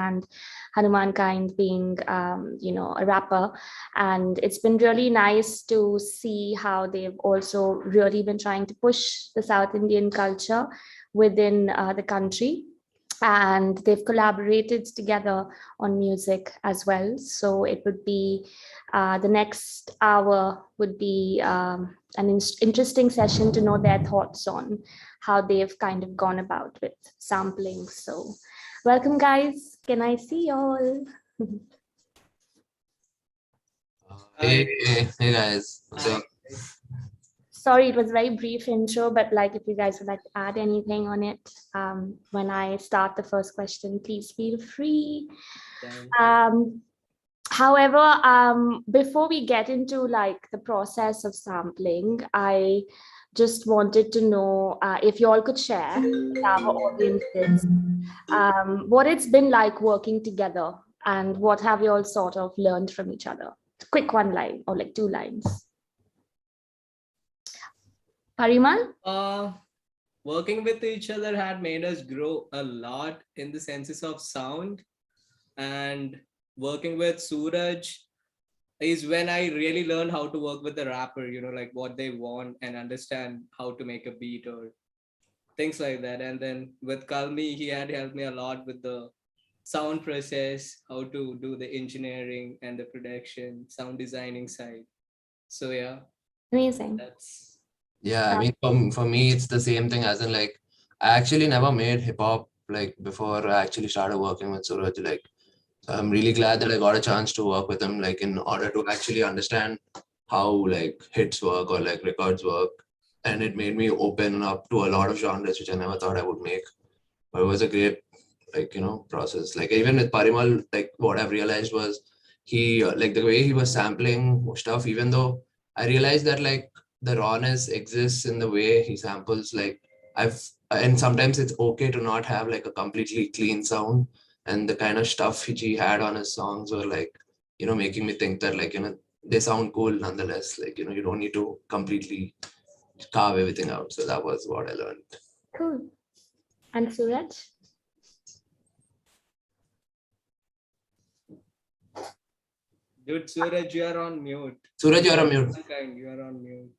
and HanuMankind being, a rapper. And it's been really nice to see how they've also really been trying to push the South Indian culture within the country. And they've collaborated together on music as well. So it would be the next hour would be an interesting session to know their thoughts on how they've kind of gone about with sampling. So welcome, guys. Can I see y'all? Hey guys. What's up? Sorry, it was a very brief intro, but like if you guys would like to add anything on it when I start the first question, please feel free. However, before we get into like the process of sampling, I just wanted to know if you all could share with our audiences what it's been like working together and what have you all sort of learned from each other. Quick one line or like 2 lines. Parimal? Working with each other had made us grow a lot in the senses of sound, and working with Suraj is when I really learned how to work with the rapper, like what they want and understand how to make a beat or things like that. And then with Kalmi, he had helped me a lot with the sound process, how to do the engineering and the production, sound designing side. So yeah. Amazing. Yeah, I mean, for me, it's the same thing as in like, I actually never made hip hop like before I actually started working with Suraj. Like, so I'm really glad that I got a chance to work with him, like in order to actually understand how like hits work or like records work. And it made me open up to a lot of genres which I never thought I would make. But it was a great, like, process. Like even with Parimal, like what I've realized was he, like the way he was sampling stuff, even though I realized that like the rawness exists in the way he samples, like and sometimes it's okay to not have like a completely clean sound, and the kind of stuff he had on his songs were like, making me think that like, they sound cool nonetheless. Like, you don't need to completely carve everything out. So that was what I learned. Cool. And Suraj? Dude, Suraj, you are on mute. Suraj, you are on mute. You are on mute.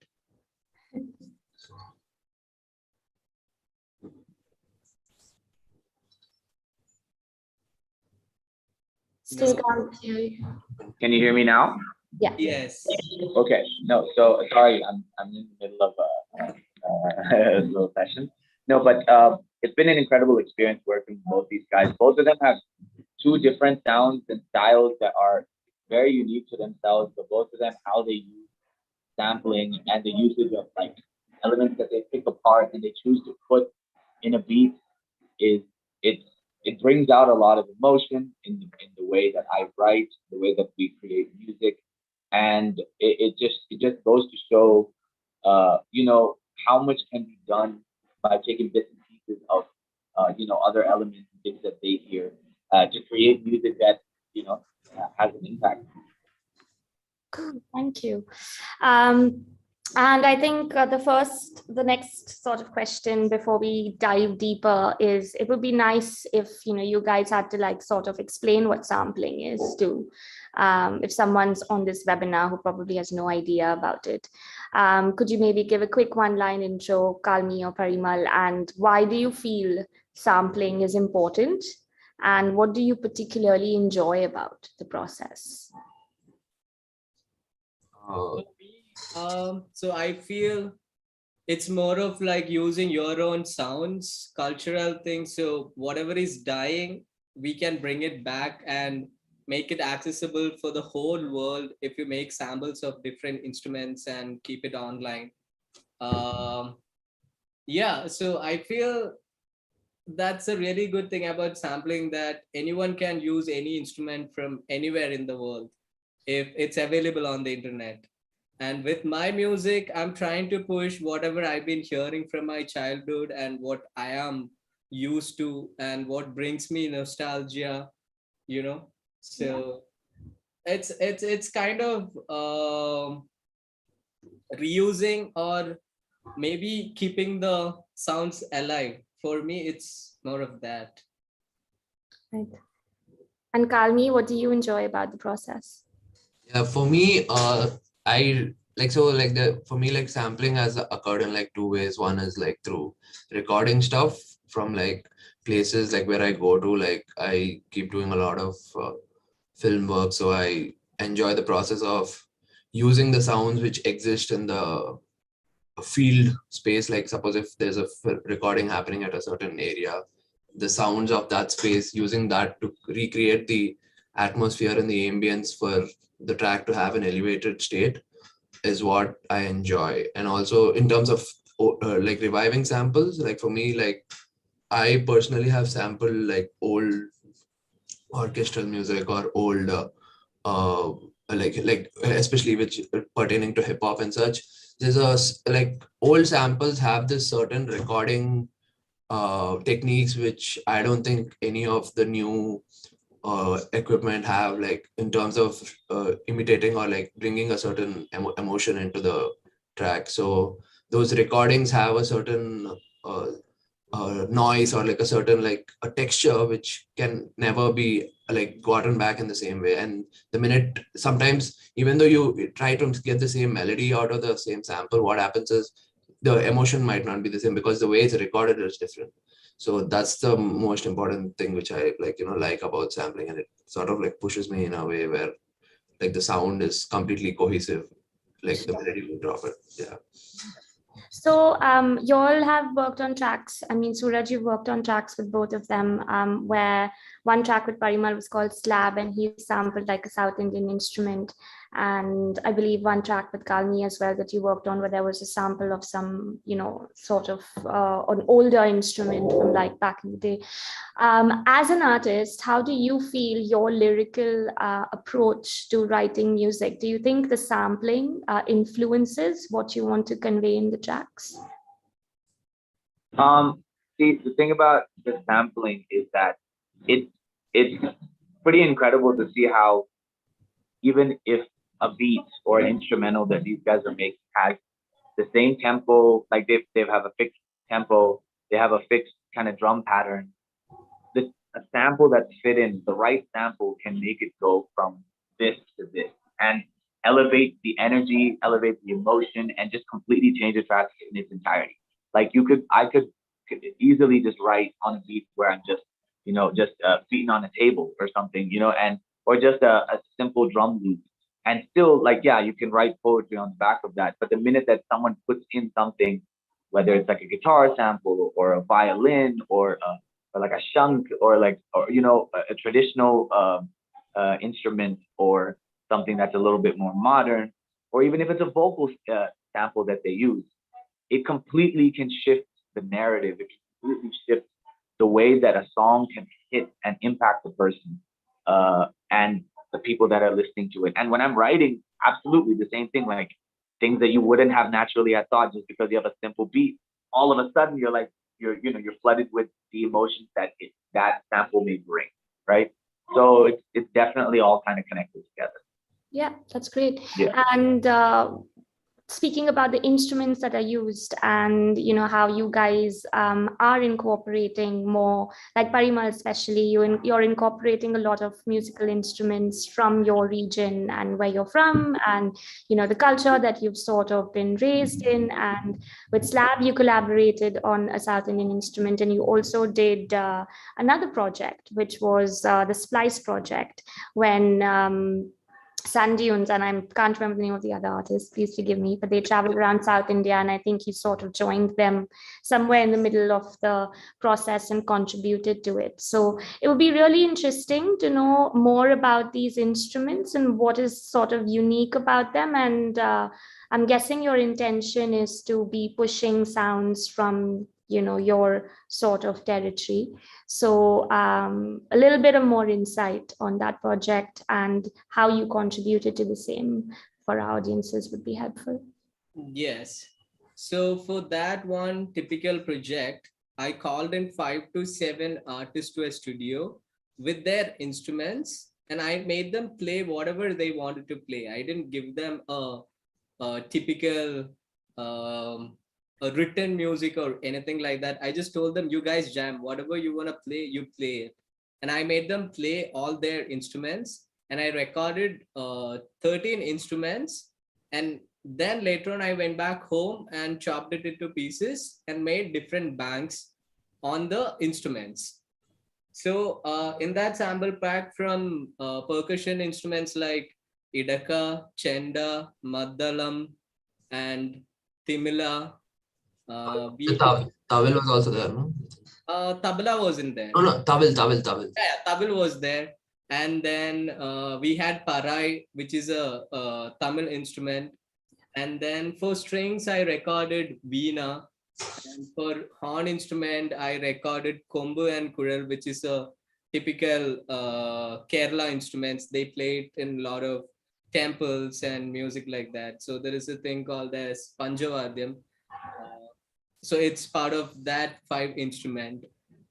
Still can't hear you. Can you hear me now? Yeah. Yes. Okay. No. So sorry, I'm in the middle of a little session. No, but it's been an incredible experience working with both these guys. Both of them have 2 different sounds and styles that are very unique to themselves. But both of them, how they use sampling and the usage of like elements that they pick apart and they choose to put in a beat it brings out a lot of emotion in the way that I write, the way that we create music, and it just goes to show, how much can be done by taking bits and pieces of, other elements and things that they hear to create music that has an impact. Cool. Thank you. And I think the next sort of question before we dive deeper is, it would be nice if, you guys had to like sort of explain what sampling is to, if someone's on this webinar who probably has no idea about it. Could you maybe give a quick 1-line intro, Kalmi or Parimal, and why do you feel sampling is important? And what do you particularly enjoy about the process? So I feel it's more of like using your own sounds, cultural things. So whatever is dying, we can bring it back and make it accessible for the whole world if you make samples of different instruments and keep it online. Yeah, so I feel that's a really good thing about sampling, that anyone can use any instrument from anywhere in the world if it's available on the internet. And with my music, I'm trying to push whatever I've been hearing from my childhood and what I am used to and what brings me nostalgia, So it's kind of reusing or maybe keeping the sounds alive. For me, it's more of that. Right. And Kalmi, what do you enjoy about the process? Yeah, for me, I like so like the for me like sampling has occurred in like two ways. One is like through recording stuff from like places like where I go to. Like I keep doing a lot of film work, so I enjoy the process of using the sounds which exist in the field space. Like suppose if there's a recording happening at a certain area, the sounds of that space, using that to recreate the atmosphere and the ambience for the track to have an elevated state is what I enjoy. And also in terms of like reviving samples, like for me, like I personally have sampled like old orchestral music or old like especially which pertaining to hip hop and such. There's like old samples have this certain recording techniques which I don't think any of the new equipment have, like in terms of imitating or like bringing a certain emotion into the track. So those recordings have a certain noise or like a certain like a texture which can never be like gotten back in the same way. And the minute sometimes even though you try to get the same melody out of the same sample, what happens is the emotion might not be the same because the way it's recorded is different. So that's the most important thing which I like, like about sampling, and it sort of like pushes me in a way where like the sound is completely cohesive, like the minute you drop it. Yeah. So you all have worked on tracks. I mean, Suraj, you've worked on tracks with both of them, where one track with Parimal was called Slab, and he sampled like a South Indian instrument. And I believe one track with Kalmi as well that you worked on, where there was a sample of some, sort of an older instrument from like back in the day. As an artist, how do you feel your lyrical approach to writing music? Do you think the sampling influences what you want to convey in the tracks? See, the thing about the sampling is that it's pretty incredible to see how even if a beat or an instrumental that these guys are making has the same tempo, like they have a fixed tempo, they have a fixed kind of drum pattern. A sample that's fit in, the right sample can make it go from this to this and elevate the energy, elevate the emotion, and just completely change the track in its entirety. Like I could easily just write on a beat where I'm just, beating on a table or something, and or just a simple drum loop. And still, like, yeah, you can write poetry on the back of that. But the minute that someone puts in something, whether it's like a guitar sample or a violin or like a shank or like a traditional instrument or something that's a little bit more modern, or even if it's a vocal sample that they use, it completely can shift the narrative. It can completely shift the way that a song can hit and impact the person and the people that are listening to it. And when I'm writing, absolutely the same thing, like things that you wouldn't have naturally had thought just because you have a simple beat. All of a sudden, you're like, you're flooded with the emotions that sample may bring, right? So it's definitely all kind of connected together. Yeah, that's great. Yeah. And speaking about the instruments that are used and how you guys are incorporating more, like Parimal especially, you're incorporating a lot of musical instruments from your region and where you're from, and the culture that you've sort of been raised in. And with Slab you collaborated on a South Indian instrument, and you also did another project which was the Splice project, when Sand Dunes, and I can't remember the name of the other artist, please forgive me, but they traveled around South India, and I think he sort of joined them somewhere in the middle of the process and contributed to it. So it would be really interesting to know more about these instruments and what is sort of unique about them. And I'm guessing your intention is to be pushing sounds from your sort of territory. So a little bit of more insight on that project and how you contributed to the same for our audiences would be helpful. Yes. So for that one typical project, I called in 5 to 7 artists to a studio with their instruments, and I made them play whatever they wanted to play. I didn't give them a typical a written music or anything like that. I just told them, you guys jam, whatever you want to play, you play it. and I made them play all their instruments, and I recorded 13 instruments. And then later on, I went back home and chopped it into pieces and made different banks on the instruments. So in that sample pack from percussion instruments like Idaka, Chenda, Maddalam, and Timila, The we put Tawil was also there, no? Tabla wasn't there. No, Tawil. Yeah, Tamil was there. And then we had Parai, which is a Tamil instrument. And then for strings, I recorded Veena. And for horn instrument, I recorded Kombu and Kural, which is a typical Kerala instruments. They play it in a lot of temples and music like that. So there is a thing called as Panjavadyam. So it's part of that 5 instrument.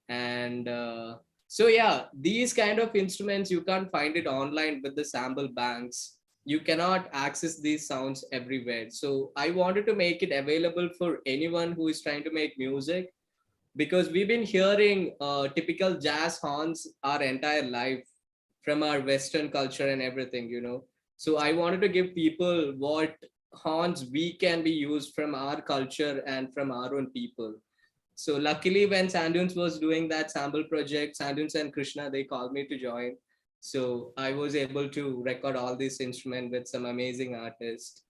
And so yeah, these kind of instruments, you can't find it online with the sample banks. You cannot access these sounds everywhere. So I wanted to make it available for anyone who is trying to make music, because we've been hearing typical jazz horns our entire life from our Western culture and everything, you know. So I wanted to give people what horns we can be used from our culture and from our own people. So luckily, when Sandunes was doing that sample project, Sandunes and Krishna, they called me to join. So I was able to record all these instruments with some amazing artists.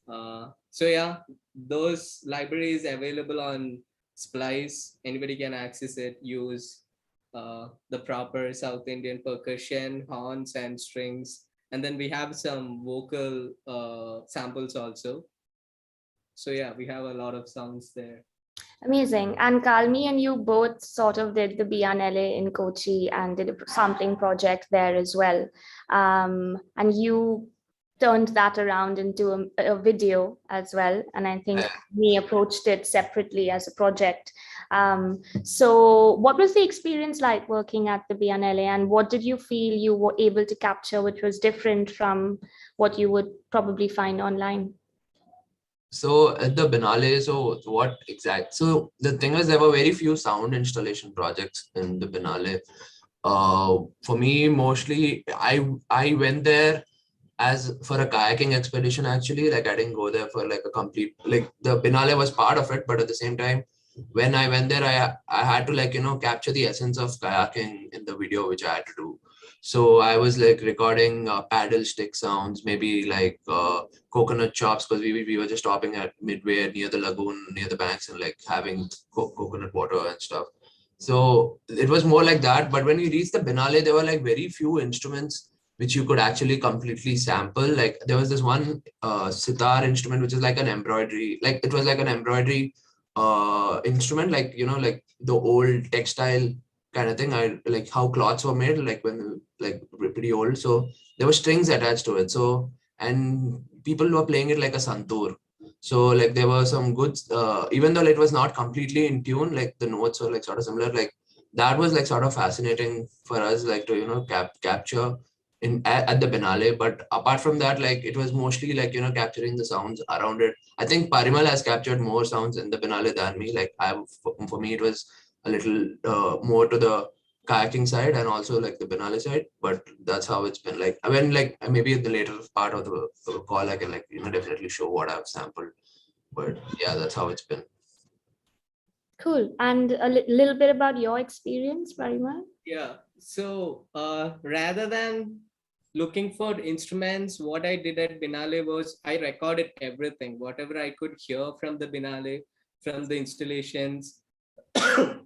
So yeah, those libraries available on Splice. Anybody can access it. Use the proper South Indian percussion, horns, and strings, and then we have some vocal samples also. So yeah, we have a lot of sounds there. Amazing. And Kalmi and you both sort of did the Biennale in Kochi and did a sampling project there as well. And you turned that around into a video as well. And I think we approached it separately as a project. So what was the experience like working at the Biennale, and what did you feel you were able to capture, which was different from what you would probably find online? So at the Biennale, so the thing is, there were very few sound installation projects in the Biennale. For me, mostly, I went there as for a kayaking expedition. Actually, like I didn't go there for like a complete, like the Biennale was part of it, but at the same time, when I went there, I had to, like, capture the essence of kayaking in the video, which I had to do. So I was like recording paddle stick sounds, maybe like coconut chops, because we were just stopping at midway near the lagoon, near the banks, and like having coconut water and stuff. So it was more like that. But when we reached the Biennale, there were like very few instruments which you could actually completely sample. Like there was this one sitar instrument, which is like an embroidery, like it was like an embroidery instrument, like like the old textile kind of thing. I like how cloths were made, like when like pretty old. So there were strings attached to it. So and people were playing it like a santoor. So like there were some good, even though it was not completely in tune, like the notes were like sort of similar. Like that was like sort of fascinating for us, like to capture at the Biennale. But apart from that, like it was mostly like capturing the sounds around it. I think Parimal has captured more sounds in the Biennale than me. Like for me, it was a little more to the kayaking side and also like the Biennale side. But that's how it's been. Like I mean, like maybe at the later part of the call, I can like definitely show what I've sampled. But yeah, that's how it's been. Cool. And a little bit about your experience, Parimal? Yeah. So rather than looking for instruments, what I did at Biennale was I recorded everything, whatever I could hear from the Biennale, from the installations,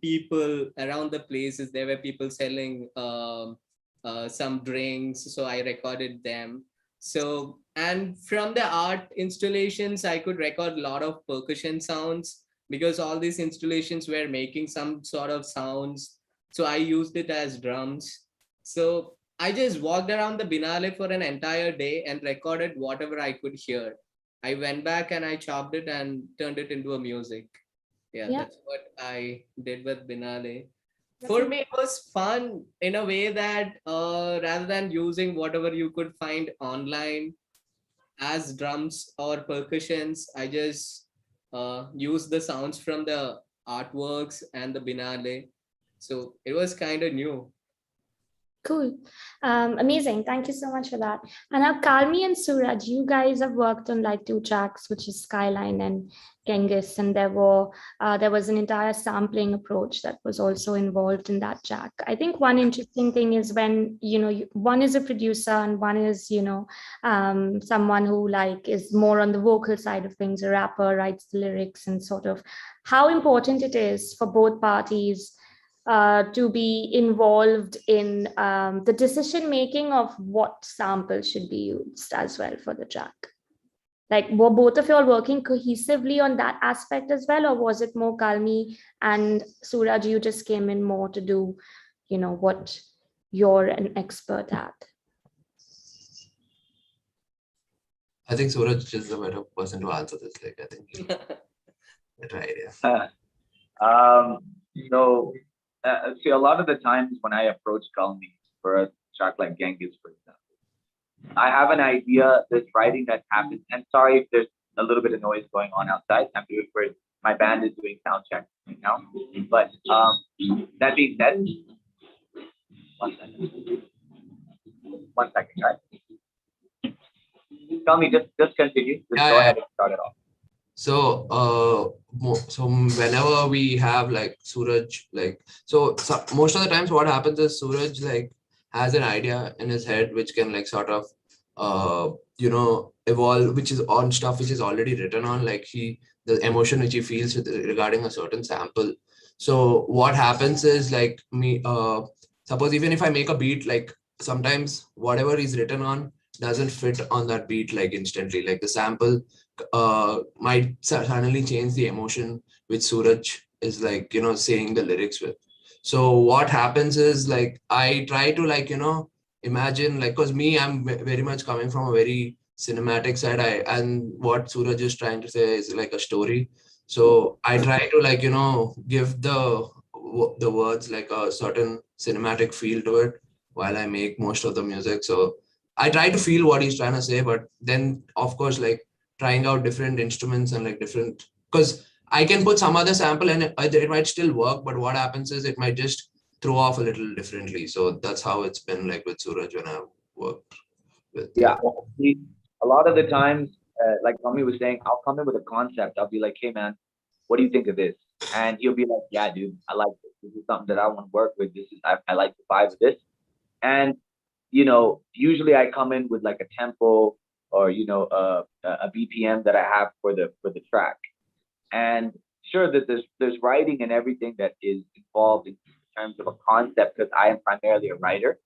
people around the places. There were people selling some drinks, so I recorded them. So, and from the art installations, I could record a lot of percussion sounds, because all these installations were making some sort of sounds. So I used it as drums. So I just walked around the Biennale for an entire day and recorded whatever I could hear. I went back and I chopped it and turned it into a music. Yeah, that's what I did with Biennale. For me, it was fun in a way that rather than using whatever you could find online as drums or percussions, I just used the sounds from the artworks and the Biennale. So it was kind of new. Cool. Amazing. Thank you so much for that. And now Kalmi and Suraj, you guys have worked on like 2 tracks, which is Skyline and Genghis. And there was an entire sampling approach that was also involved in that track. I think one interesting thing is when, one is a producer and one is, someone who like is more on the vocal side of things, a rapper, writes the lyrics, and sort of how important it is for both parties to be involved in the decision making of what sample should be used as well for the track. Like, were both of you all working cohesively on that aspect as well, or was it more Kalmi and Suraj, you just came in more to do, what you're an expert at? I think Suraj is the better person to answer this. Like, I think better idea. See, a lot of the times when I approach Kalmi for a track like Genghis, for example, I have an idea, this writing that happens, and sorry if there's a little bit of noise going on outside. I'm doing for my band is doing sound check right now. But that being said, one second, guys. Tell me, just continue. Just go ahead and start it off. So whenever we have like Suraj, like so most of the times what happens is Suraj like has an idea in his head which can like sort of evolve, which is on stuff which is already written on, like the emotion which he feels regarding a certain sample. So what happens is like suppose even if I make a beat, like sometimes whatever is written on doesn't fit on that beat like instantly, like the sample might suddenly change the emotion which Suraj is like, saying the lyrics with. So what happens is like, I try to like, imagine like, cause me, I'm very much coming from a very cinematic side. And what Suraj is trying to say is like a story. So I try to like, give the words like a certain cinematic feel to it while I make most of the music. So I try to feel what he's trying to say, but then of course, like trying out different instruments and like different, because I can put some other sample and it might still work, but what happens is it might just throw off a little differently. So that's how it's been like with Suraj when I've worked with. Yeah, a lot of the times, like Tommy was saying, I'll come in with a concept. I'll be like, hey man, what do you think of this? And he'll be like, yeah, dude, I like this. This is something that I want to work with. This is I like the vibe of this. And usually I come in with like a tempo or a BPM that I have for the track. And sure that there's writing and everything that is involved in terms of a concept, because I am primarily a writer.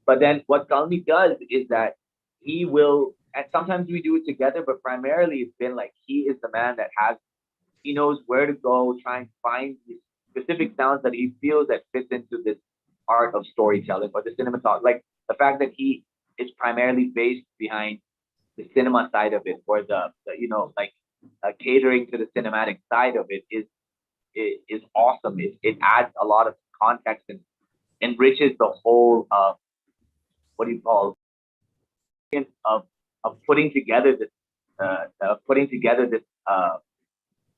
But then what Kalmi does is that he will, and sometimes we do it together, but primarily it's been like he is the man that he knows where to go, try and find the specific sounds that he feels that fits into this art of storytelling or the cinematography. Like the fact that he is primarily based behind the cinema side of it, or the catering to the cinematic side of it is awesome. It adds a lot of context and enriches the whole what do you call of putting together this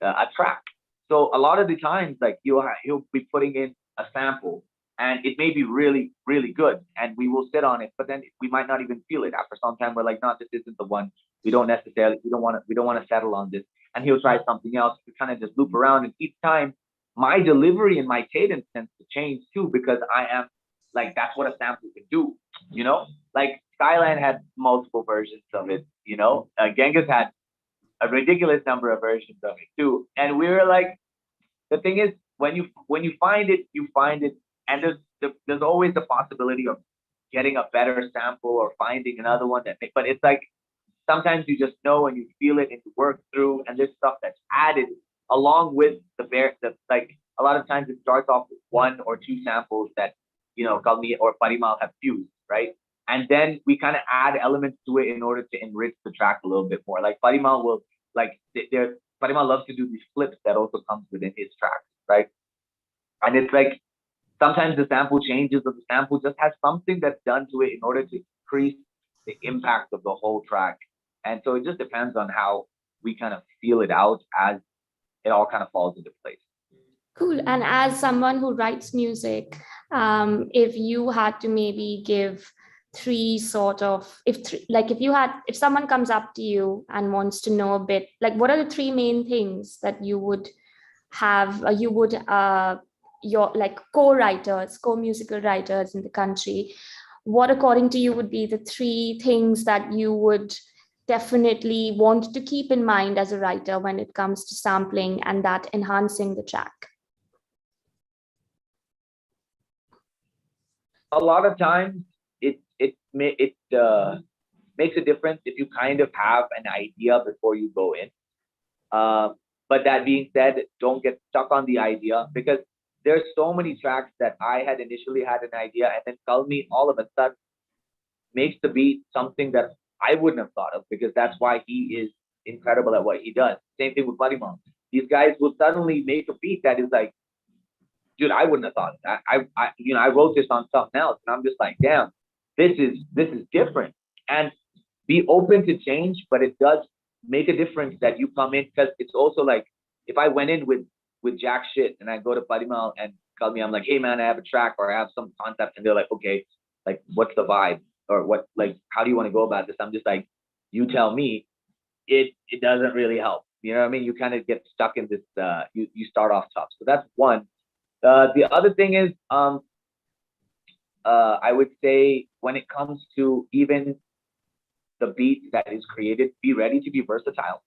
a track. So a lot of the times, like he'll be putting in a sample, and it may be really, really good, and we will sit on it, but then we might not even feel it. After some time, we're like, no, this isn't the one. We don't want to settle on this. And he'll try something else. We kind of just loop around, and each time my delivery and my cadence tends to change too, because I am like, that's what a sample can do, like Skyline had multiple versions of it, Genghis had a ridiculous number of versions of it too. And we were like, the thing is, when you find it, you find it. And there's always the possibility of getting a better sample or finding another one but it's like, sometimes you just know and you feel it and you work through, and there's stuff that's added along with like a lot of times it starts off with 1 or 2 samples that, Kalmi or Parimal have fused, right? And then we kind of add elements to it in order to enrich the track a little bit more. Like Parimal will, like, Parimal loves to do these flips that also comes within his tracks, right? And it's like, sometimes the sample changes, or the sample just has something that's done to it in order to increase the impact of the whole track. And so it just depends on how we kind of feel it out as it all kind of falls into place. Cool. And as someone who writes music, if you had to maybe give three sort of, if someone comes up to you and wants to know a bit, like what are the three main things that you would have, your like co-writers, co-musical writers in the country, what according to you would be the three things that you would definitely want to keep in mind as a writer when it comes to sampling and that enhancing the track? A lot of times it makes a difference if you kind of have an idea before you go in. But that being said, don't get stuck on the idea, because there's so many tracks that I had initially had an idea, and then Kalmi all of a sudden makes the beat something that I wouldn't have thought of, because that's why he is incredible at what he does. Same thing with Parimal. These guys will suddenly make a beat that is like, dude, I wouldn't have thought of that. I wrote this on something else, and I'm just like, damn, this is different. And be open to change, but it does make a difference that you come in, because it's also like, if I went in with jack shit and I go to Parimal and Kalmi, I'm like, hey man, I have a track or I have some concept, and they're like, okay, like what's the vibe, or what, like how do you want to go about this? I'm just like, you tell me. It doesn't really help. You know what I mean? You kind of get stuck in this. You start off tough. So that's one. The other thing is, I would say when it comes to even the beat that is created, be ready to be versatile.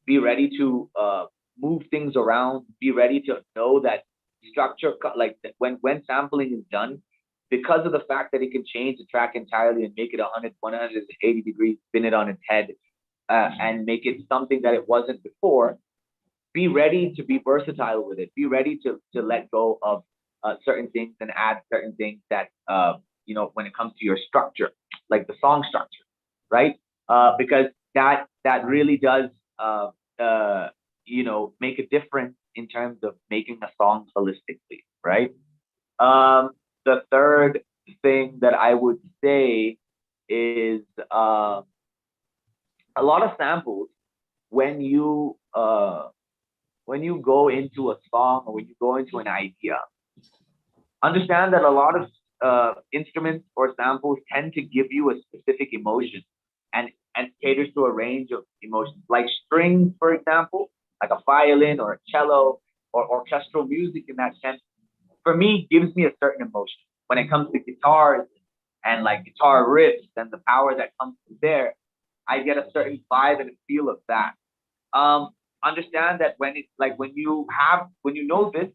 Be ready to move things around. Be ready to know that structure, like when sampling is done, because of the fact that it can change the track entirely and make it 180 degrees, spin it on its head, and make it something that it wasn't before. Be ready to be versatile with it. Be ready to let go of certain things and add certain things that, when it comes to your structure, like the song structure, right? Because that really does, make a difference in terms of making a song holistically, right? The third thing that I would say is a lot of samples, when you go into a song or when you go into an idea, understand that a lot of instruments or samples tend to give you a specific emotion and caters to a range of emotions. Like strings, for example, like a violin or a cello or orchestral music in that sense, for me, gives me a certain emotion. When it comes to guitars and like guitar riffs and the power that comes from there, I get a certain vibe and a feel of that. Understand that when you know this,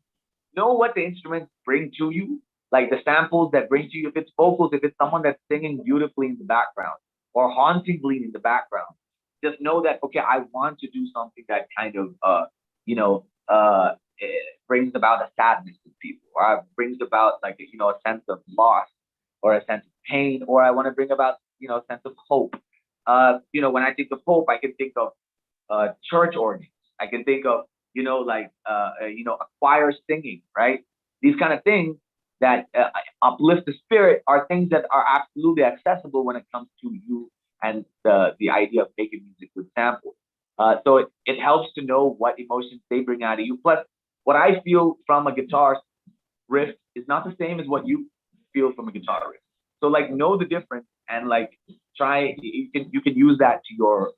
know what the instruments bring to you, like the samples that bring to you. If it's vocals, if it's someone that's singing beautifully in the background or hauntingly in the background, just know that, okay, I want to do something that kind of brings about a sadness in people, or brings about like a sense of loss or a sense of pain, or I want to bring about a sense of hope. When I think of hope, I can think of church organs. I can think of a choir singing, right? These kind of things that uplift the spirit are things that are absolutely accessible when it comes to you and the idea of making music with samples. So it helps to know what emotions they bring out of you. Plus, what I feel from a guitar riff is not the same as what you feel from a guitar riff. So like know the difference and like try. You can use that to your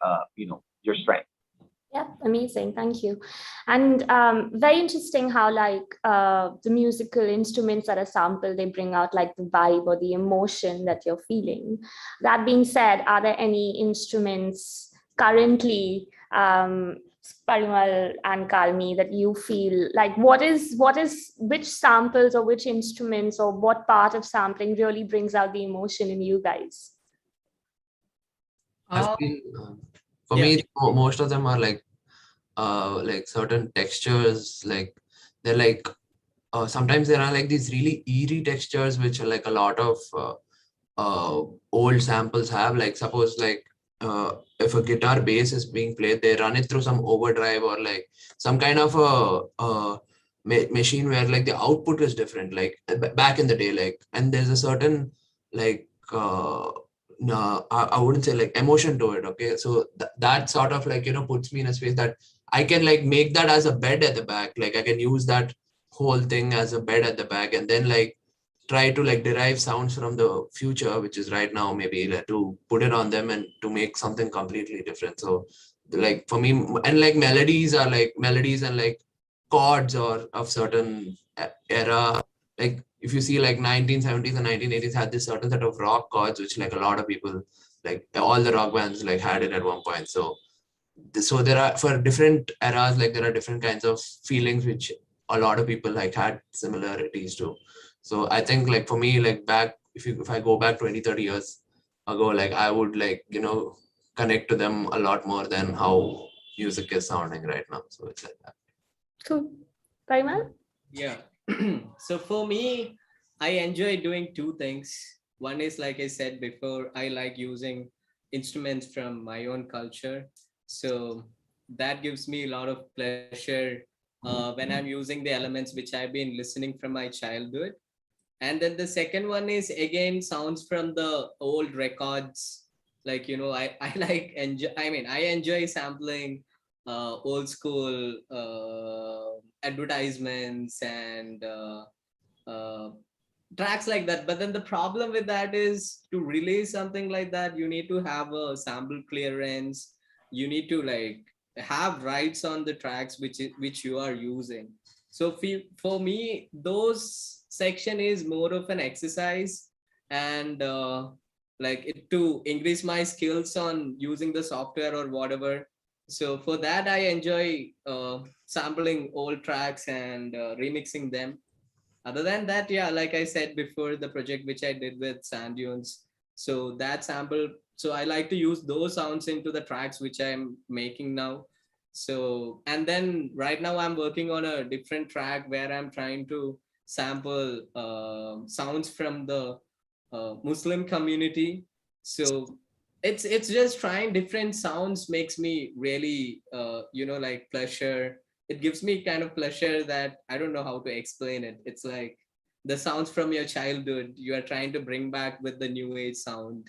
strength. Yeah, amazing. Thank you. And very interesting how the musical instruments that are sampled, they bring out like the vibe or the emotion that you're feeling. That being said, are there any instruments currently, Parimal and Kalmi, that you feel like which samples or which instruments or what part of sampling really brings out the emotion in you guys? I feel for me, most of them are like certain textures. Like they're like sometimes there are like these really eerie textures, which are like a lot of old samples have. Like suppose like if a guitar bass is being played, they run it through some overdrive or like some kind of a machine where like the output is different. Like back in the day, like, and there's a certain like. No, I wouldn't say like emotion to it. Okay, so that sort of like puts me in a space that I can like make that as a bed at the back. Like I can use that whole thing as a bed at the back, and then like try to like derive sounds from the future, which is right now, maybe like, to put it on them and to make something completely different. So like for me, and like melodies are like melodies and like chords or of certain era, like if you see like 1970s and 1980s had this certain set of rock chords which like a lot of people, like all the rock bands like had it at one point. So there are, for different eras, like there are different kinds of feelings which a lot of people like had similarities to. So I think like for me, like back, if I go back 20-30 years ago, like I would like, connect to them a lot more than how music is sounding right now. So it's like that. Cool. Parimal? Yeah. So for me, I enjoy doing two things. One is, like I said before, I like using instruments from my own culture. So that gives me a lot of pleasure when I'm using the elements which I've been listening from my childhood. And then the second one is again sounds from the old records. Like, I like enjoy, I enjoy sampling old school advertisements and uh, tracks like that. But then the problem with that is, to release something like that, you need to have a sample clearance. You need to like have rights on the tracks which you are using. So for me, those section is more of an exercise, and like it to increase my skills on using the software or whatever. So for that, I enjoy sampling old tracks and remixing them. Other than that, yeah, like I said before, the project which I did with Sand Dunes, so that sample, so I like to use those sounds into the tracks which I'm making now. So, and then right now I'm working on a different track where I'm trying to sample sounds from the Muslim community. So it's just trying different sounds makes me really like pleasure. It gives me kind of pleasure that I don't know how to explain it. It's like the sounds from your childhood you are trying to bring back with the new age sound,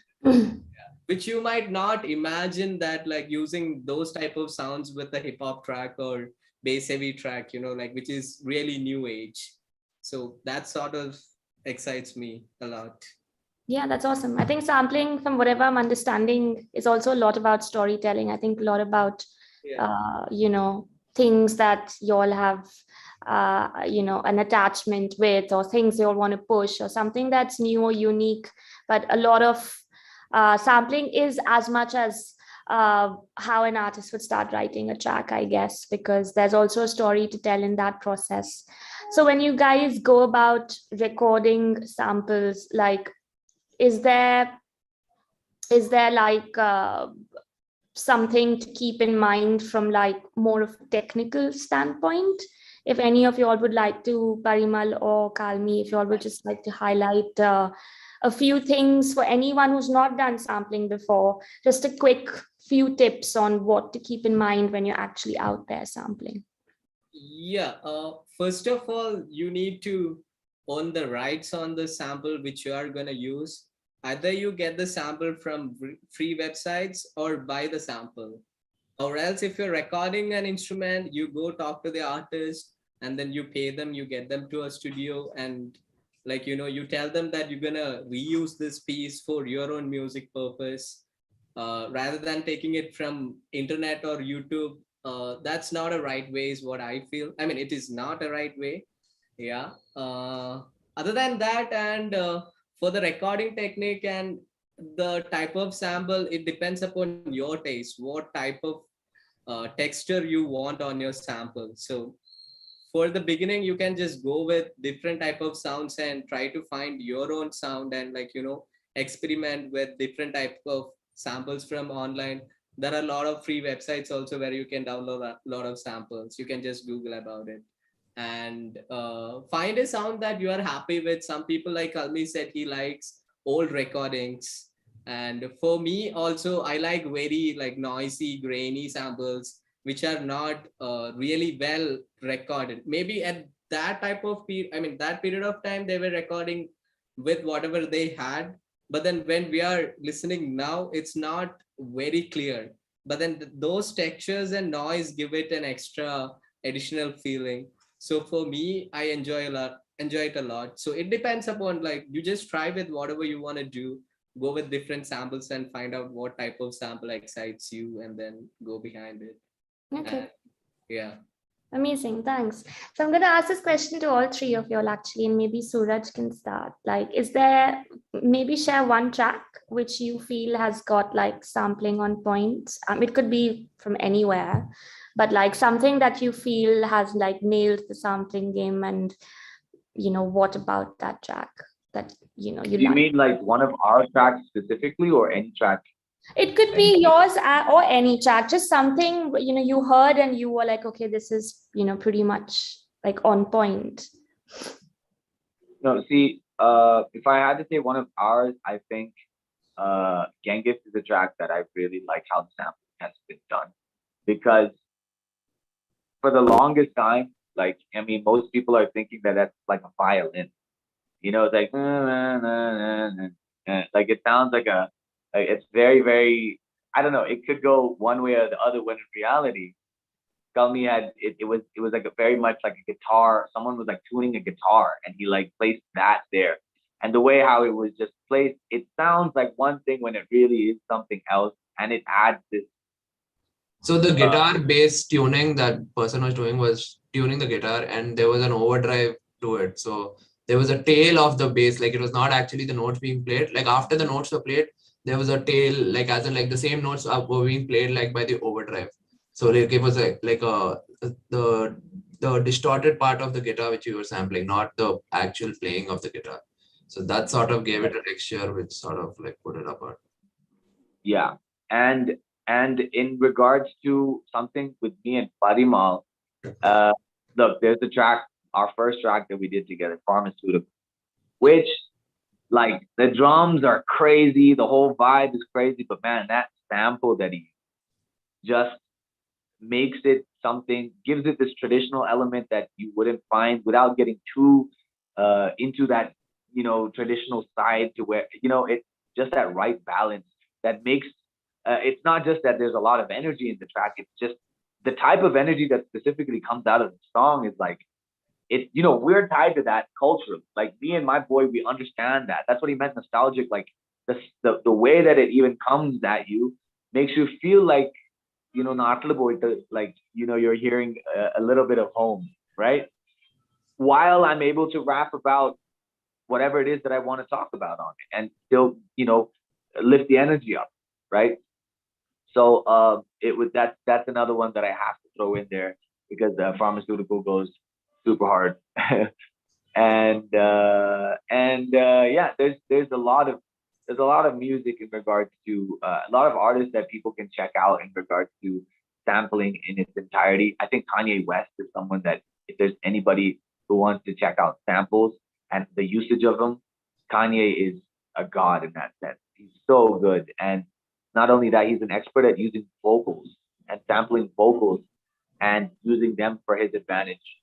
which you might not imagine that, like using those type of sounds with a hip hop track or bass heavy track, like which is really new age. So that sort of excites me a lot. Yeah, that's awesome. I think sampling, from whatever I'm understanding, is also a lot about storytelling. I think a lot about, things that you all have, an attachment with, or things you all want to push, or something that's new or unique. But a lot of sampling is as much as how an artist would start writing a track, I guess, because there's also a story to tell in that process. So when you guys go about recording samples, like, is there like something to keep in mind from like more of a technical standpoint? If any of you all would like to, Parimal or Kalmi, if you all would just like to highlight a few things for anyone who's not done sampling before, just a quick few tips on what to keep in mind when you're actually out there sampling. Yeah, first of all, you need to own the rights on the sample which you are going to use. Either you get the sample from free websites or buy the sample. Or else, if you're recording an instrument, you go talk to the artist and then you pay them, you get them to a studio, and like, you tell them that you're going to reuse this piece for your own music purpose, rather than taking it from internet or YouTube. That's not a right way is what I feel. I mean, it is not a right way. Yeah. Other than that, and for the recording technique and the type of sample, it depends upon your taste, what type of texture you want on your sample. So for the beginning, you can just go with different type of sounds and try to find your own sound, and like, experiment with different type of samples from online. There are a lot of free websites also where you can download a lot of samples. You can just Google about it and find a sound that you are happy with. Some people, like Kalmi said, he likes old recordings, and for me also, I like very like noisy, grainy samples which are not really well recorded. Maybe at that type of that period of time, they were recording with whatever they had, but then when we are listening now, it's not very clear. But then those textures and noise give it an extra additional feeling. So for me, I enjoy it a lot. So it depends upon, like, you just try with whatever you want to do, go with different samples and find out what type of sample excites you, and then go behind it. Okay. And yeah. Amazing, thanks. So I'm going to ask this question to all three of you all actually, and maybe Suraj can start. Like, is there, maybe share one track which you feel has got like sampling on point? It could be from anywhere, but like something that you feel has like nailed the sampling game, and what about that track that you Do you like? mean like one of our tracks specifically, or any track? It could be yours or any track, just something you heard and you were like, okay, this is pretty much like on point. No, see, if I had to say one of ours, I think Genghis is a track that I really like how the sampling has been done, because for the longest time, like, I mean, most people are thinking that that's like a violin. It's like like it sounds like it's very, very, I don't know, it could go one way or the other, when in reality, Kalmi had it was like a very much like a guitar. Someone was like tuning a guitar, and he like placed that there. And the way how it was just placed, it sounds like one thing when it really is something else, and it adds this. So the guitar bass tuning that person was doing was tuning the guitar, and there was an overdrive to it. So there was a tail of the bass, like it was not actually the notes being played. Like after the notes were played, there was a tail, like as in like the same notes were being played like by the overdrive. So like it was like the distorted part of the guitar which you were sampling, not the actual playing of the guitar. So that sort of gave it a texture which sort of like put it apart. Yeah, and in regards to something with me and Parimal, look, there's a track, our first track that we did together, Pharmaceutical, which, like, the drums are crazy, the whole vibe is crazy, but man, that sample that he just makes it something, gives it this traditional element that you wouldn't find without getting too into that, traditional side, to where, it's just that right balance that makes, it's not just that there's a lot of energy in the track, it's just the type of energy that specifically comes out of the song is like, we're tied to that culturally. Like, me and my boy, we understand that. That's what he meant nostalgic. Like, the way that it even comes at you makes you feel like, like, you're hearing a little bit of home, right? While I'm able to rap about whatever it is that I want to talk about on it, and still, lift the energy up, right? So that's another one that I have to throw in there, because the Pharmaceutical goes super hard. and yeah, there's a lot of music in regards to a lot of artists that people can check out in regards to sampling in its entirety. I think Kanye West is someone that, if there's anybody who wants to check out samples and the usage of them, Kanye is a god in that sense. He's so good. And not only that, he's an expert at using vocals and sampling vocals and using them for his advantage.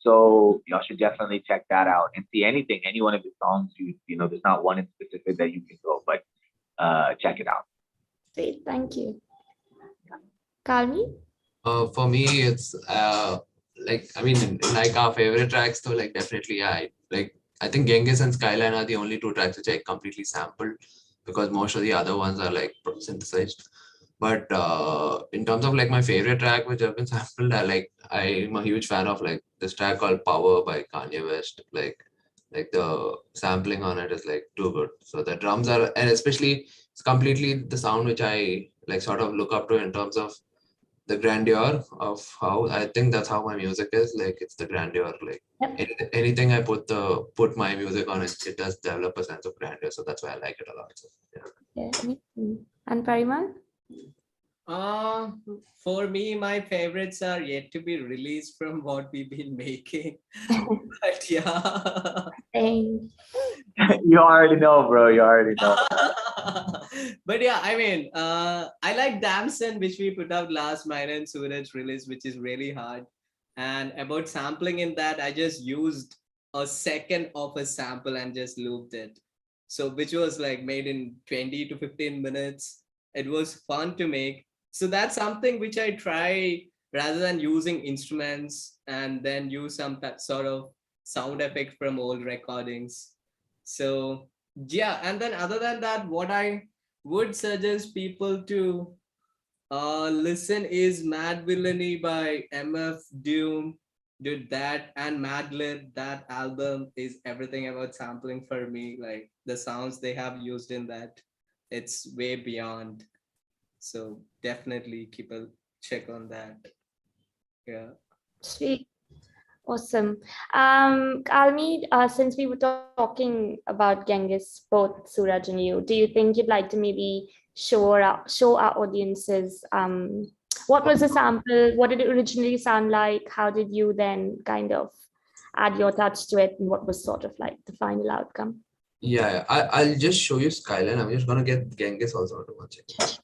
So y'all should definitely check that out and see any one of his songs. There's not one in specific that you can go, but check it out. Great, thank you. Kalmi? For me, it's like, I mean, like our favorite tracks, though, like definitely, I think Genghis and Skyline are the only two tracks which I completely sampled, because most of the other ones are like synthesized. But in terms of like my favorite track which I've been sampled, I'm a huge fan of like this track called Power by Kanye West. Like the sampling on it is like too good. So the drums are, and especially it's completely the sound which I like sort of look up to in terms of the grandeur of how I think that's how my music is. Like it's the grandeur. Like anything I put my music on, it does develop a sense of grandeur. So that's why I like it a lot. So, yeah. And Parimal? For me, my favorites are yet to be released from what we've been making. But yeah. You already know, bro. You already know. But yeah, I mean, I like Damson, which we put out last, mine and Suraj release, which is really hard. And about sampling in that, I just used a second of a sample and just looped it. So which was like made in 20 to 15 minutes. It was fun to make. So that's something which I try rather than using instruments and then use some sort of sound effect from old recordings. So yeah, and then other than that, what I would suggest people to listen is Mad Villainy by MF Doom. Dude, that and Madlib, that album is everything about sampling for me. Like the sounds they have used in that, it's way beyond. So definitely keep a check on that. Yeah. Sweet. Awesome. Kalmi, since we were talking about Genghis, both Suraj and you, do you think you'd like to maybe show our audiences what was the sample? What did it originally sound like? How did you then kind of add your touch to it? And what was sort of like the final outcome? Yeah, I'll just show you Skyline. I'm just gonna get Genghis also to watch it.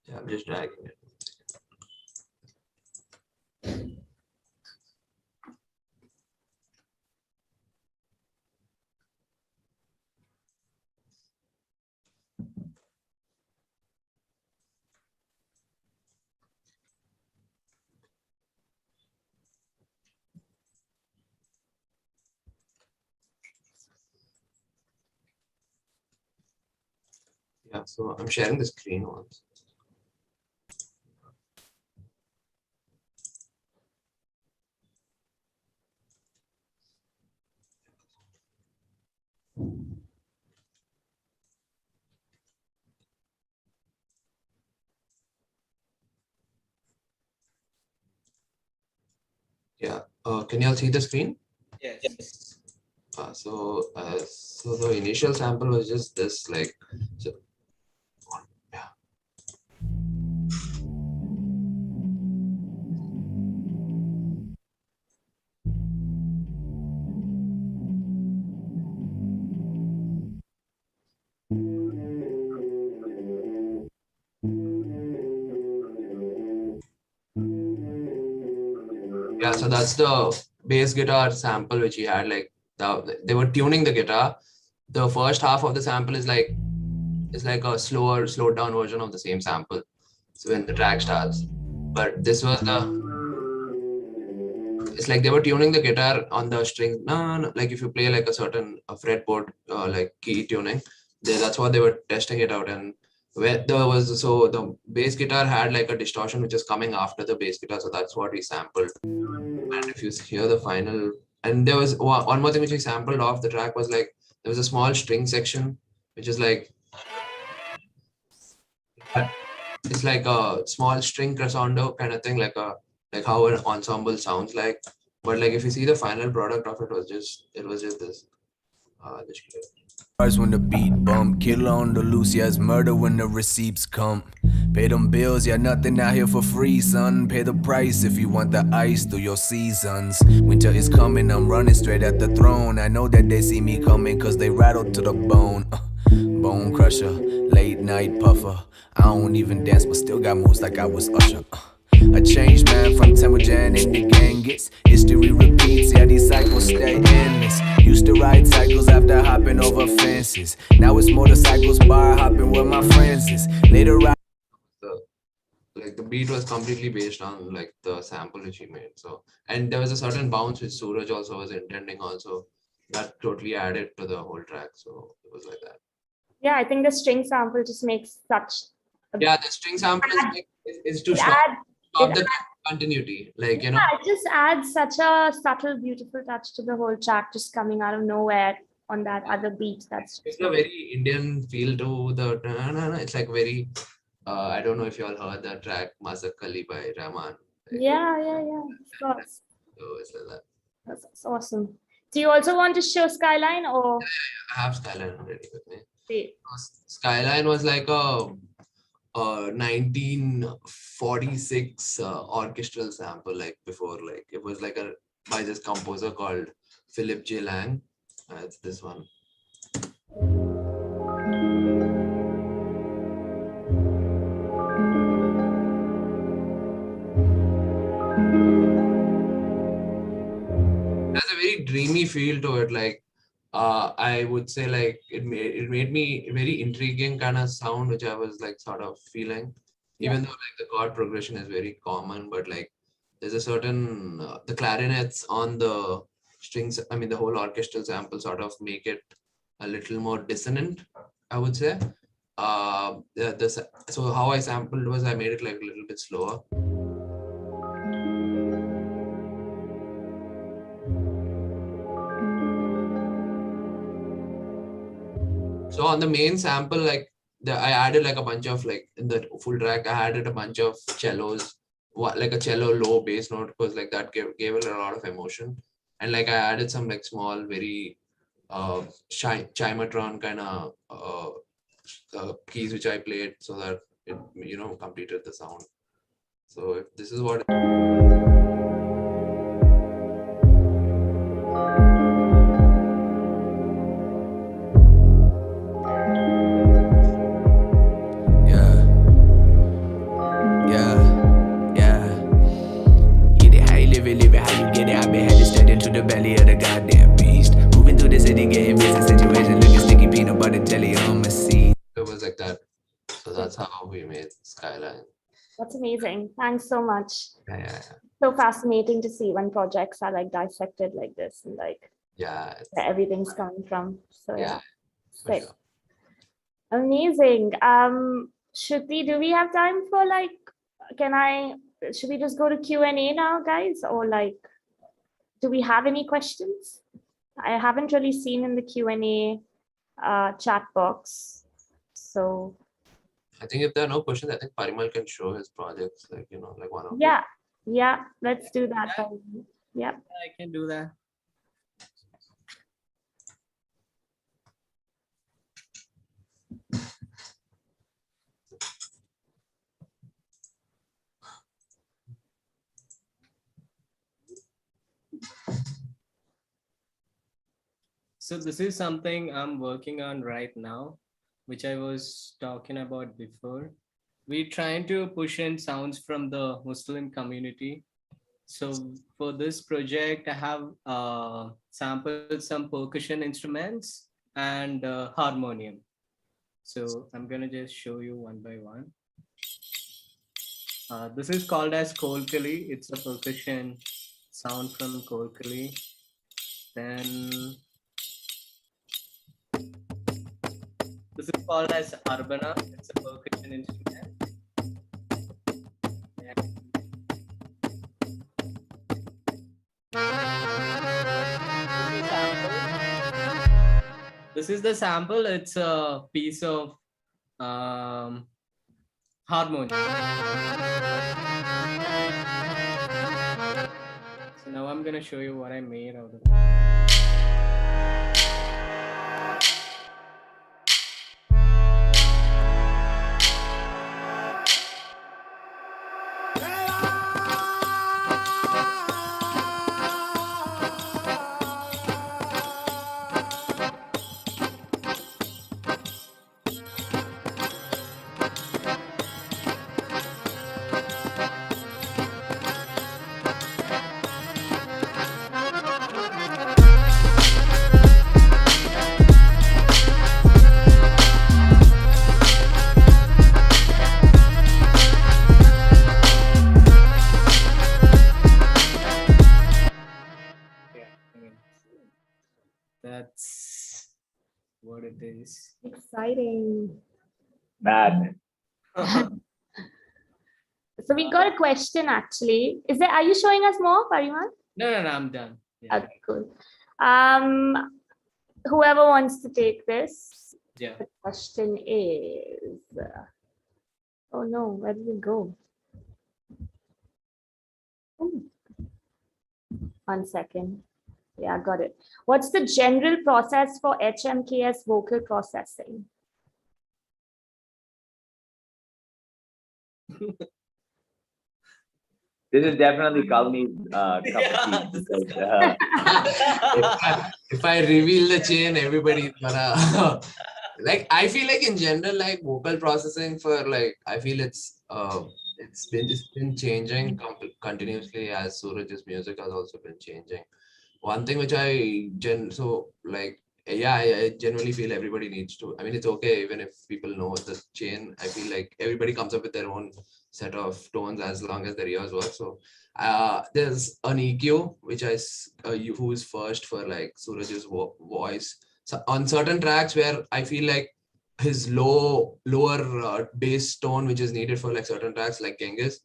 Yeah, I'm just dragging it. Yeah, so I'm sharing the screen once. Yeah, can you all see the screen? Yes. So the initial sample was just this, like, so, yeah. Yeah, so that's the bass guitar sample which he had. Like they were tuning the guitar. The first half of the sample is like a slowed down version of the same sample. So when the track starts, but this was it's like they were tuning the guitar on the string. No, like if you play like a certain fretboard, like key tuning, that's what they were testing it out. And where there was, so the bass guitar had like a distortion which is coming after the bass guitar, so that's what we sampled. And if you hear the final, and there was one more thing which we sampled off the track was like there was a small string section which is like it's like a small string crescendo kind of thing, like how an ensemble sounds like. But like if you see the final product of it was just this. When the beat bump, kill on the loose, yes, murder when the receipts come. Pay them bills, yeah, nothing out here for free, son. Pay the price if you want the ice through your seasons. Winter is coming, I'm running straight at the throne. I know that they see me coming, cause they rattled to the bone. Bone crusher, late night puffer. I don't even dance, but still got moves like I was Usher. A changed man from Temujin in the Genghis. History repeats, yeah, these cycles stay endless. Used to ride cycles after hopping over fences. Now it's motorcycles, bar hopping where my friends is. Later like the beat was completely based on like the sample which he made. So, and there was a certain bounce which Suraj also was intending also, that totally added to the whole track. So it was like that. Yeah, I think the string sample just makes such the string sample is to stop the continuity, like, you know. Yeah, it just adds such a subtle, beautiful touch to the whole track, just coming out of nowhere. on that other beat. That's It's just a very Indian feel to the. It's like very. I don't know if you all heard that track Masakali by Rahman. yeah, of course. So it's like that. That's awesome. Do you also want to show Skyline or? I have Skyline already with me. Wait. Skyline was like a 1946 orchestral sample, like before, like it was like a by this composer called Philip J. Lang. It's this one. It has a very dreamy feel to it, like I would say like it made me a very intriguing kind of sound, which I was like sort of feeling, even though like the chord progression is very common, but like there's a certain the clarinets on the strings, I mean the whole orchestral sample sort of make it a little more dissonant, I would say. So how I sampled was I made it like a little bit slower. So on the main sample, like I added like a bunch of like in the full track, I added a bunch of cellos, like a cello low bass note, because like that gave it a lot of emotion. And like I added some like small, very chimatron kind of keys which I played so that it completed the sound. So if this is what. The belly of the goddamn beast. Moving through the city, getting busy. Situation looking sticky, peanut butter jelly on my seat. It was like that. So that's how we made Skyline. That's amazing. Thanks so much. Yeah. So fascinating to see when projects are like dissected like this and like where everything's coming from. So yeah. Sick. Sure. Amazing. Do we have time for like, should we just go to Q&A now, guys? Or like, do we have any questions? I haven't really seen in the Q&A chat box. So I think if there are no questions, I think Parimal can show his projects, like, like one of yeah, let's do that. Yeah. I can do that. So this is something I'm working on right now, which I was talking about before. We're trying to push in sounds from the Muslim community. So for this project, I have sampled some percussion instruments and harmonium. So I'm gonna just show you one by one. This is called as Kolkali. It's a percussion sound from Kolkali. Then this is called as Arbana. It's a percussion instrument. This is the sample. It's a piece of harmonium. So now I'm gonna show you what I made out of it. That's what it is. Exciting. Mad. So we got a question actually. Are you showing us more, Parimal? No, I'm done. Yeah. Okay, cool. whoever wants to take this. Yeah. The question is, oh no, where did it go? Oh. 1 second. Yeah, got it. What's the general process for HMKS vocal processing? This is definitely Kalmi's cup of tea because if I reveal the chain, everybody's gonna like. I feel like in general, like vocal processing for like, I feel it's been changing continuously as Suraj's music has also been changing. One thing which I I genuinely feel everybody needs to. I mean, it's okay even if people know the chain. I feel like everybody comes up with their own set of tones as long as their ears work. So there's an EQ which who's first for like Suraj's voice. So on certain tracks where I feel like his lower bass tone which is needed for like certain tracks like Genghis,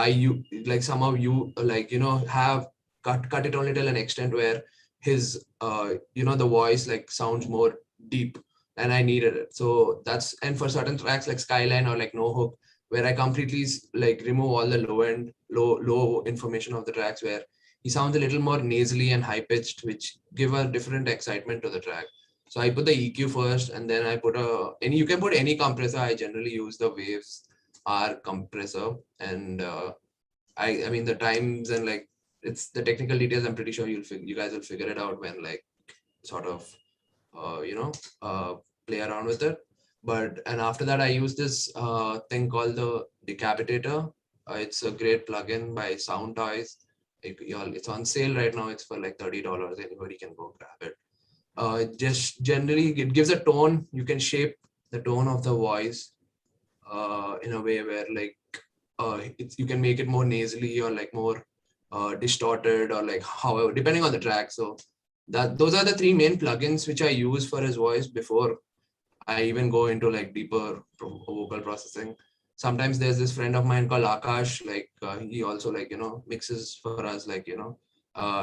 you like somehow you like have cut it only till an extent where his the voice like sounds more deep, and I needed it. So that's, and for certain tracks like Skyline or like No Hook, where I completely like remove all the low information of the tracks, where he sounds a little more nasally and high pitched, which give a different excitement to the track. So I put the EQ first, and then I put you can put any compressor. I generally use the Waves R compressor, and I mean the times and like it's the technical details. I'm pretty sure you guys will figure it out when like sort of play around with it. But and after that, I use this thing called the Decapitator. It's a great plugin by Sound Toys. It's on sale right now. It's for like $30. Anybody can go grab it. Just generally, it gives a tone. You can shape the tone of the voice in a way where like you can make it more nasally or like more distorted or like however, depending on the track. So those are the three main plugins which I use for his voice before I even go into like deeper vocal processing. Sometimes there's this friend of mine called Akash, like he also like mixes for us, like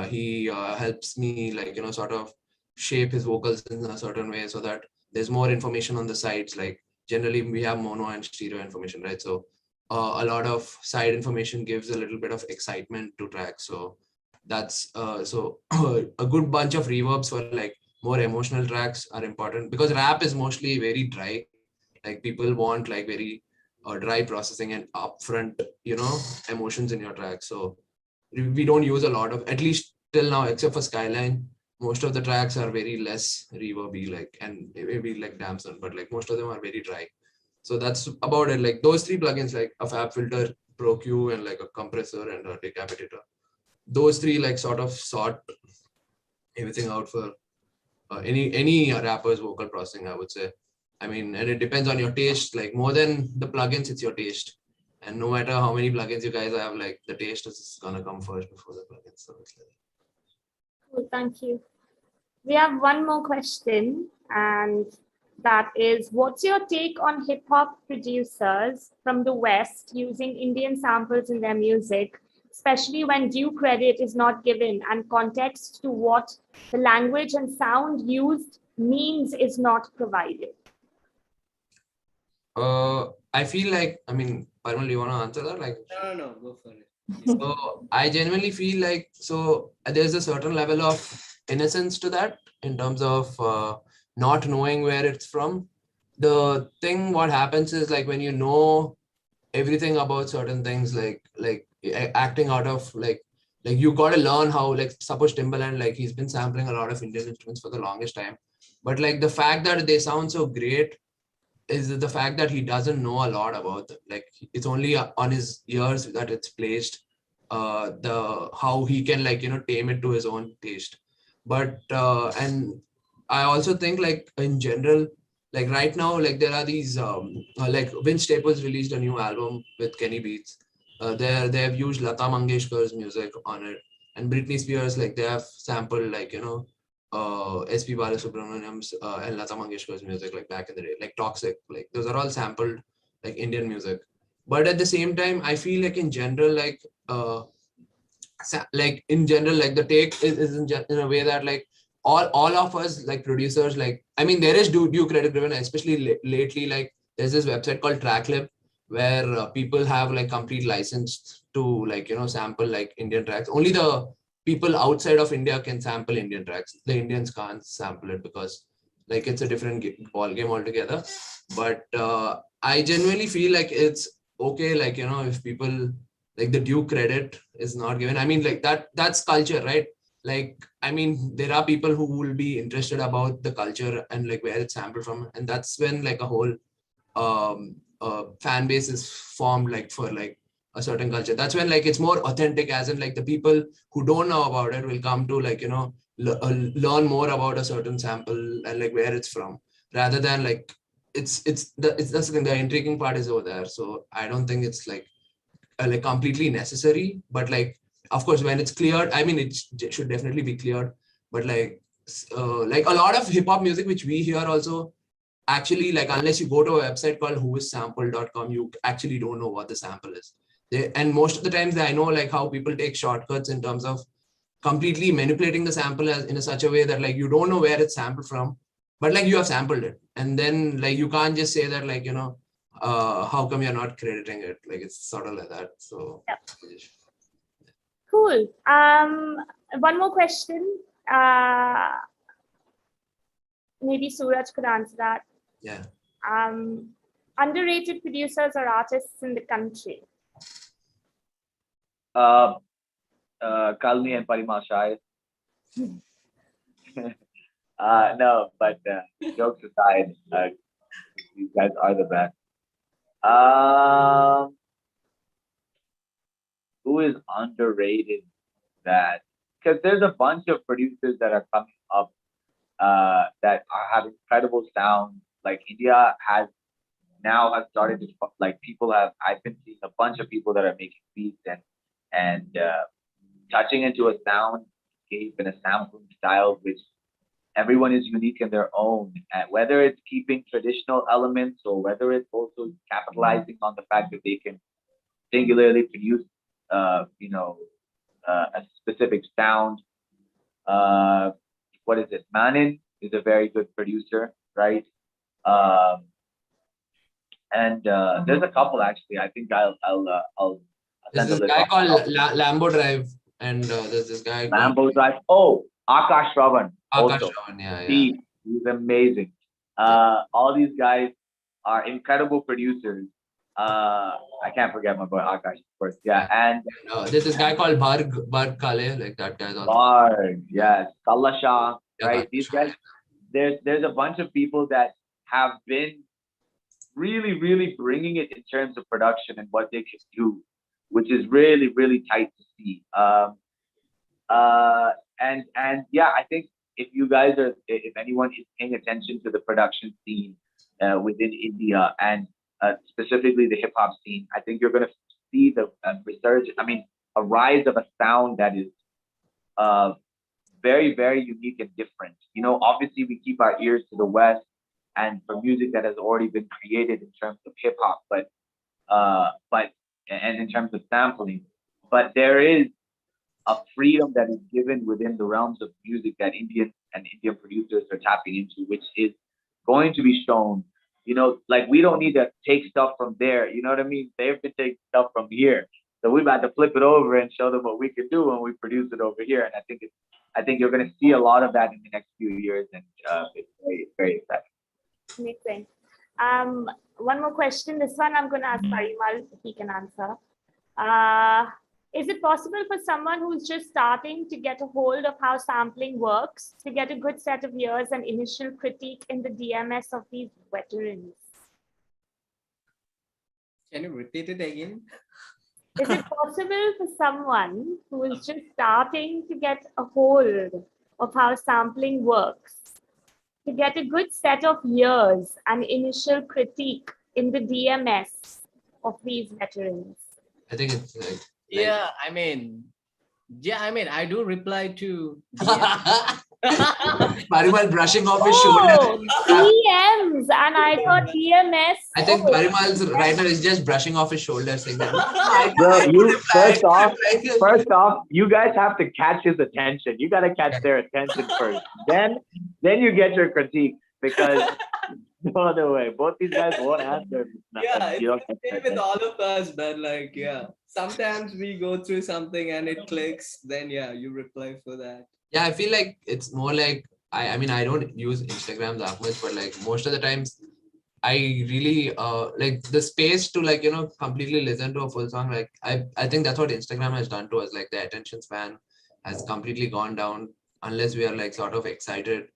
he helps me like sort of shape his vocals in a certain way so that there's more information on the sides. Like generally we have mono and stereo information, right? So a lot of side information gives a little bit of excitement to tracks. So that's so a good bunch of reverbs for like more emotional tracks are important, because rap is mostly very dry. Like people want like very dry processing and upfront emotions in your track. So we don't use a lot of, at least till now, except for Skyline, most of the tracks are very less reverby, like, and maybe like Damson, but like most of them are very dry. So that's about it. Like those three plugins, like a Fab Filter, Pro Q, and like a compressor and a Decapitator. Those three like sort of sort everything out for any rapper's vocal processing, I would say. I mean, and it depends on your taste. Like more than the plugins, it's your taste. And no matter how many plugins you guys have, like the taste is gonna come first before the plugins. So it's like... Cool, thank you. We have one more question, and that is, what's your take on hip hop producers from the West using Indian samples in their music, especially when due credit is not given and context to what the language and sound used means is not provided? I feel like, I mean, Parimal, do you want to answer that? Like, No, go for it. So I genuinely feel like, so there's a certain level of innocence to that in terms of not knowing where it's from. The thing, what happens is like when you know everything about certain things, like acting out of like you got to learn how, like suppose Timbaland, like he's been sampling a lot of Indian instruments for the longest time, but like the fact that they sound so great is the fact that he doesn't know a lot about them. Like it's only on his ears that it's placed, the how he can like tame it to his own taste. But and I also think like in general, like right now, like there are these like Vince Staples released a new album with Kenny Beats. They have used Lata Mangeshkar's music on it, and Britney Spears, like they have sampled like SP Balasubramaniam's and Lata Mangeshkar's music, like back in the day, like Toxic, like those are all sampled like Indian music. But at the same time, I feel like in general, like like in general, like the take is in a way that like all of us like producers, like, I mean, there is due credit driven, especially lately. Like there's this website called Tracklib where people have like complete license to like, sample like Indian tracks. Only the people outside of India can sample Indian tracks. The Indians can't sample it because like it's a different ball game altogether. But I genuinely feel like it's okay, like, if people like the due credit is not given. I mean, like that's culture, right? Like, I mean, there are people who will be interested about the culture and like where it's sampled from. And that's when like a whole fan base is formed like for like a certain culture. That's when like it's more authentic, as in like the people who don't know about it will come to like, learn more about a certain sample and like where it's from, rather than like that's the intriguing part is over there. So I don't think it's like completely necessary, but like of course when it's cleared, I mean it should definitely be cleared. But like a lot of hip hop music which we hear also, actually, like unless you go to a website called whoissample.com, you actually don't know what the sample is. And most of the times I know like how people take shortcuts in terms of completely manipulating the sample as in such a way that like you don't know where it's sampled from, but like you have sampled it, and then like you can't just say that like, how come you're not crediting it? Like it's sort of like that. So yeah. Cool. One more question. Maybe Suraj could answer that. Yeah. Underrated producers or artists in the country? Kalmi and Parimal Shais. No, but jokes aside, these guys are the best. Who is underrated? That because there's a bunch of producers that are coming up that have incredible sound. Like India has started to, like, I've been seeing a bunch of people that are making beats and touching into a soundscape and a sampling style which everyone is unique in their own, and whether it's keeping traditional elements or whether it's also capitalizing on the fact that they can singularly produce a specific sound. What is it? Manin is a very good producer, right? And there's a couple actually. I think I'll There's this guy called Lambo Drive, and there's this guy Lambo Drive. Oh, Akash Ravan. Akash Ravan, yeah. He's amazing. All these guys are incredible producers. I can't forget my boy Akash, of course. Yeah, and there's this guy called Barg Kale, like that guy's also. Barg, yes, Kalla Shah, right? These guys. There's a bunch of people that have been really, really bringing it in terms of production and what they can do, which is really, really tight to see. And yeah, I think if anyone is paying attention to the production scene within India and specifically the hip hop scene, I think you're going to see the a rise of a sound that is very, very unique and different. Obviously we keep our ears to the West and for music that has already been created in terms of hip hop, but in terms of sampling, but there is a freedom that is given within the realms of music that Indian producers are tapping into, which is going to be shown. Like we don't need to take stuff from there. You know what I mean? They've been taking stuff from here, so we've had to flip it over and show them what we can do when we produce it over here. And I think you're going to see a lot of that in the next few years, and it's very, very exciting. Amazing. One more question. This one I'm going to ask Parimal if he can answer. Is it possible for someone who's just starting to get a hold of how sampling works to get a good set of ears and initial critique in the DMS of these veterans? Can you repeat it again? Is it possible for someone who is just starting to get a hold of how sampling works to get a good set of ears and initial critique in the DMS of these veterans? I think it's I do reply to Parimal brushing off his shoulder. DMs, and I thought DMS. I think Parimal's right now is just brushing off his shoulder, saying that. Bro, you first off, you guys have to catch his attention. You gotta catch their attention first. Then you get your critique, because no other way. Both these guys won't answer. Yeah, You it's the same with all of us, man. Like, yeah, sometimes we go through something and it clicks. Then yeah, you reply for that. Yeah, I feel like it's more like I mean I don't use Instagram that much, but like most of the times I really like the space to like completely listen to a full song. Like I think that's what Instagram has done to us. Like the attention span has completely gone down unless we are like sort of excited.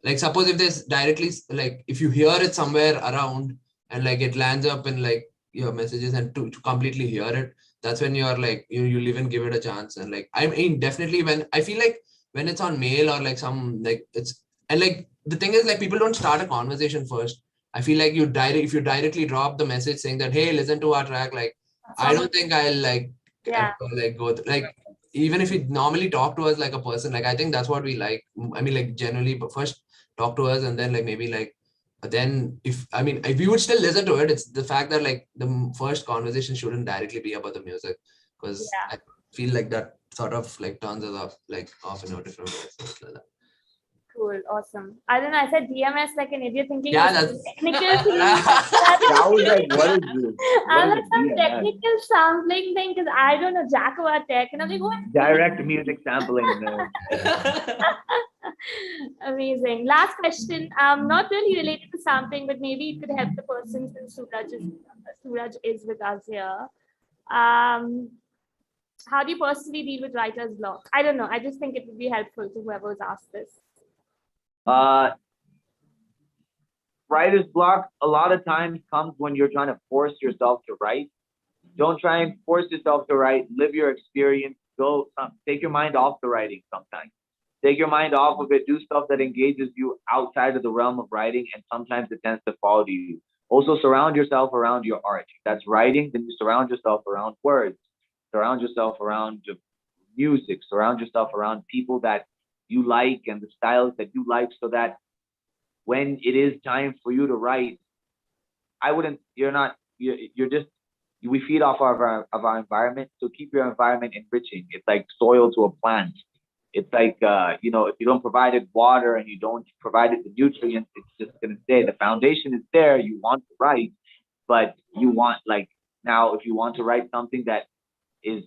Like suppose if there's directly like if you hear it somewhere around and like it lands up in like your messages, and to completely hear it, that's when you're like you'll even give it a chance. And like I mean definitely when I feel like when it's on mail or like some like it's, and like the thing is like people don't start a conversation first. I feel like if you directly drop the message saying that, hey, listen to our track, like I don't think I'll like like go like even if you normally talk to us like a person, like I think that's what we like. I mean like generally, but first talk to us and then like maybe like then if we would still listen to it. It's the fact that like the first conversation shouldn't directly be about the music, because I feel like that sort of like turns us off in a different way. So like that. Cool, awesome. I don't know, I said DMS like an idiot thinking that's technical. I was like, what is this? I like some technical sampling thing because I don't know jack about tech, and I'm like, what? Direct music sampling. Amazing. Last question. Not really related to sampling, but maybe it could help the person since Suraj is with us here. How do you personally deal with writer's block? I don't know. I just think it would be helpful to whoever's asked this. Writer's block a lot of times comes when you're trying to force yourself to write. Don't try and force yourself to write. Live your experience. Take your mind off the writing sometimes. Take your mind off of it. Do stuff that engages you outside of the realm of writing, and sometimes it tends to follow you. Also, surround yourself around your art. If that's writing, then you surround yourself around words. Surround yourself around music. Surround yourself around people that you like and the styles that you like, so that when it is time for you to write, we feed off of our environment. So keep your environment enriching. It's like soil to a plant. It's like, if you don't provide it water and you don't provide it the nutrients, it's just going to stay. The foundation is there. You want to write, but you want now, if you want to write something that is,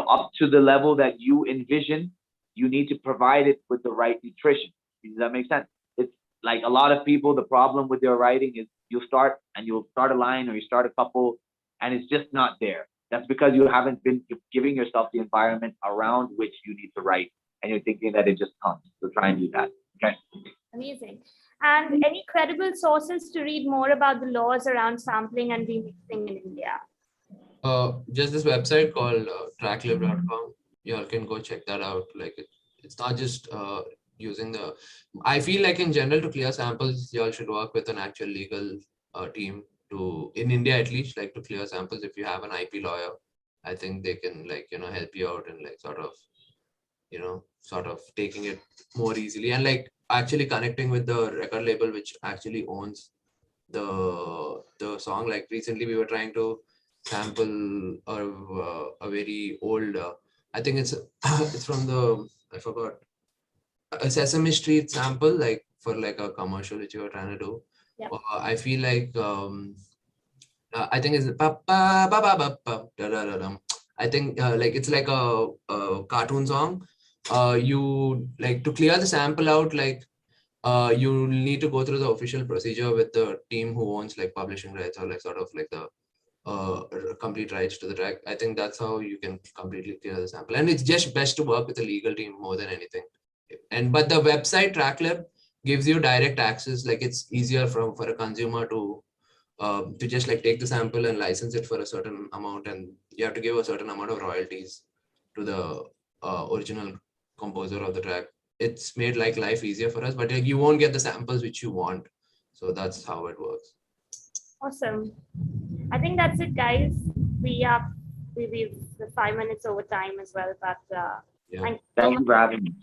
up to the level that you envision, you need to provide it with the right nutrition. Does that make sense? It's like a lot of people, the problem with their writing is you'll start a line or you start a couple and it's just not there. That's because you haven't been giving yourself the environment around which you need to write, and you're thinking that it just comes. So try and do that. Okay. Amazing. And any credible sources to read more about the laws around sampling and remixing in India? Just this website called tracklib.com. You all can go check that out. Like it's not just using the. I feel like in general, to clear samples, you all should work with an actual legal team in India at least, like to clear samples. If you have an IP lawyer, I think they can help you out and like sort of taking it more easily and like actually connecting with the record label which actually owns the song. Like recently we were trying to sample a very old I think it's from I forgot, a Sesame Street sample, like for like a commercial which you were trying to do. Yeah. I feel like I think it's pa pa ba ba ba ba da da da dum. I think like it's like a cartoon song. You like to clear the sample out, like you need to go through the official procedure with the team who owns like publishing rights or like sort of like the complete rights to the track. I think that's how you can completely clear the sample, and it's just best to work with a legal team more than anything. But the website Tracklab gives you direct access. Like it's easier for a consumer to just like take the sample and license it for a certain amount, and you have to give a certain amount of royalties to the original composer of the track. It's made like life easier for us, but like, you won't get the samples which you want. So that's how it works. Awesome. I think that's it, guys. We've 5 minutes over time as well, but thank you for having me.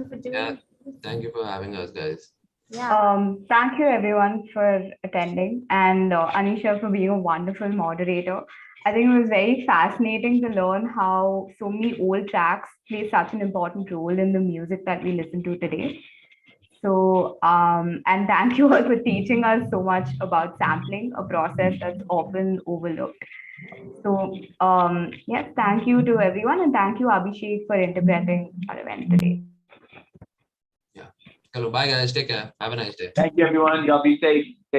For doing this. Thank you for having us, guys. Yeah. Thank you everyone for attending, and Aneesha for being a wonderful moderator. I think it was very fascinating to learn how so many old tracks play such an important role in the music that we listen to today. So, and thank you all for teaching us so much about sampling, a process that's often overlooked. So, yes, thank you to everyone, and thank you, Abhishek, for interpreting our event today. Yeah. Hello, bye guys. Take care. Have a nice day. Thank you, everyone. Y'all be safe. Take